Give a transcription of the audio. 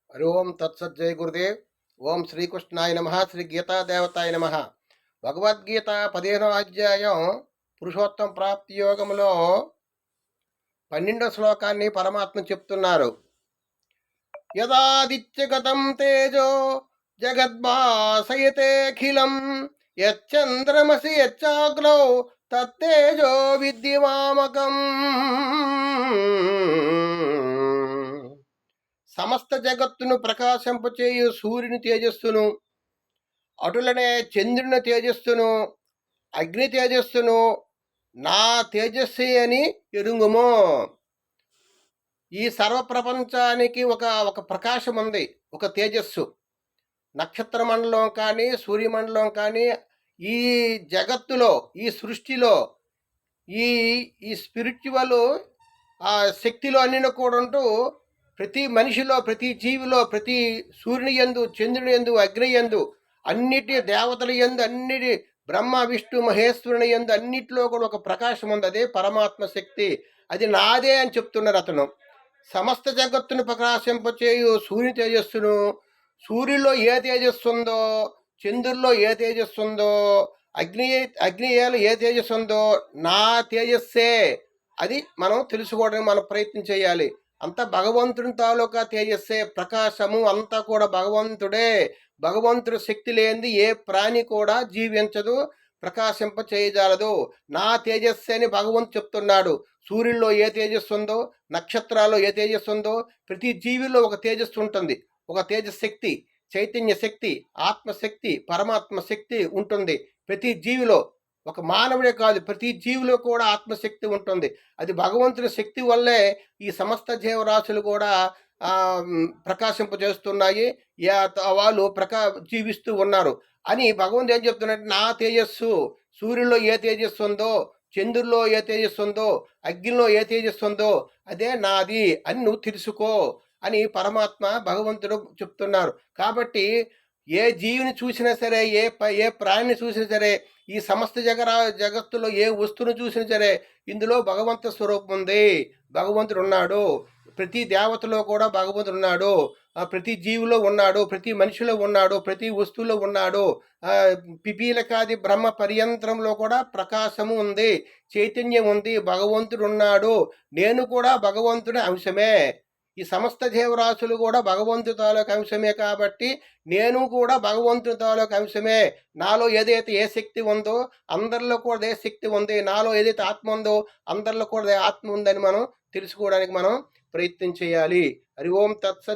హరి ఓం తత్సత్ జయ గురుదేవ్. ఓం శ్రీకృష్ణాయ నమ. శ్రీ గీతాదేవతాయ నమ. భగవద్గీత 15వ అధ్యాయం పురుషోత్తం ప్రాప్తి యోగంలో 12వ శ్లోకాన్ని పరమాత్మ చెప్తున్నారు. యదాదిత్యగతం తేజో జగద్భాసయతేఖిలం యచ్చంద్రమసి యచ్చాగ్నౌ తత్తేజో విద్యమామకం. సమస్త జగత్తును ప్రకాశింపచేయు సూర్యుని తేజస్సును, అటులనే చంద్రుని తేజస్సును, అగ్ని తేజస్సును నా తేజస్సు అని ఎరుంగుము. ఈ సర్వప్రపంచానికి ఒక ప్రకాశం ఉంది, ఒక తేజస్సు. నక్షత్ర మండలం కానీ, సూర్యమండలం కానీ, ఈ జగత్తులో, ఈ సృష్టిలో, ఈ ఈ స్పిరిచువల్ శక్తిలో అన్ని కూడా ఉంటూ ప్రతి మనిషిలో, ప్రతి జీవిలో, ప్రతి సూర్యుని యందు, చంద్రుని యందు, అగ్ని యందు, అన్నిటి దేవతల యందు, అన్నిటి బ్రహ్మ విష్ణు మహేశ్వరుని యందు అన్నిటిలో కూడా ఒక ప్రకాశం ఉంది. అదే పరమాత్మ శక్తి. అది నాదే అని చెప్తున్నారు అతను. సమస్త జగత్తును ప్రకాశింపచేయు సూర్యుని తేజస్సును, సూర్యుల్లో ఏ తేజస్సు ఉందో, చంద్రుల్లో ఏ తేజస్సు ఉందో, అగ్నిలో ఏ తేజస్సు ఉందో నా తేజస్సే. అది మనం తెలుసుకోవడానికి మనం ప్రయత్నం చేయాలి. అంతా భగవంతుని తాలూకా తేజస్సే, ప్రకాశము అంతా కూడా భగవంతుడే. భగవంతుడి శక్తి లేనిది ఏ ప్రాణి కూడా జీవించదు, ప్రకాశింప చేయజాలదు. నా తేజస్సే అని భగవంతుడు చెప్తున్నాడు. సూర్యుల్లో ఏ తేజస్సు ఉందో, నక్షత్రాల్లో ఏ తేజస్సు ఉందో, ప్రతి జీవిలో ఒక తేజస్సు ఉంటుంది. ఒక తేజశక్తి, చైతన్య శక్తి, ఆత్మశక్తి, పరమాత్మ శక్తి ఉంటుంది ప్రతి జీవిలో. ఒక మానవుడే కాదు, ప్రతి జీవిలో కూడా ఆత్మశక్తి ఉంటుంది. అది భగవంతుని శక్తి వల్లే ఈ సమస్త జీవరాశులు కూడా ప్రకాశింపజేస్తున్నాయి. వాళ్ళు జీవిస్తూ ఉన్నారు అని భగవంతుడు ఏం చెప్తున్నాడంటే, నా తేజస్సు సూర్యుల్లో ఏ తేజస్సు ఉందో, చంద్రుల్లో ఏ తేజస్సు ఉందో, అగ్నిలో ఏ తేజస్సు ఉందో అదే నాది అని నువ్వు తెలుసుకో అని పరమాత్మ భగవంతుడు చెప్తున్నారు. కాబట్టి ఏ జీవిని చూసినా సరే, ఏ ప్రాణిని చూసినా సరే, ఈ సమస్త జగత్తులో ఏ వస్తువును చూసినా సరే ఇందులో భగవంత స్వరూపం ఉంది. భగవంతుడు ఉన్నాడు. ప్రతి దేవతలో కూడా భగవంతుడు ఉన్నాడు. ప్రతి జీవిలో ఉన్నాడు, ప్రతి మనిషిలో ఉన్నాడు, ప్రతి వస్తువులో ఉన్నాడు. పిపీలకాది బ్రహ్మ పర్యంతరంలో కూడా ప్రకాశము ఉంది, చైతన్యం ఉంది, భగవంతుడు ఉన్నాడు. నేను కూడా భగవంతుడి అంశమే. ఈ సమస్త జీవరాశులు కూడా భగవంతుడి తాలూకు అంశమే. కాబట్టి నేను కూడా భగవంతుడి తాలూకు అంశమే. నాలో ఏదైతే ఏ శక్తి ఉందో అందరిలో కూడా ఏ శక్తి ఉంది, నాలో ఏదైతే ఆత్మ ఉందో అందరిలో కూడా ఆత్మ ఉందని మనం తెలుసుకోవడానికి మనం ప్రయత్నం చేయాలి. హరి ఓం తత్సత్.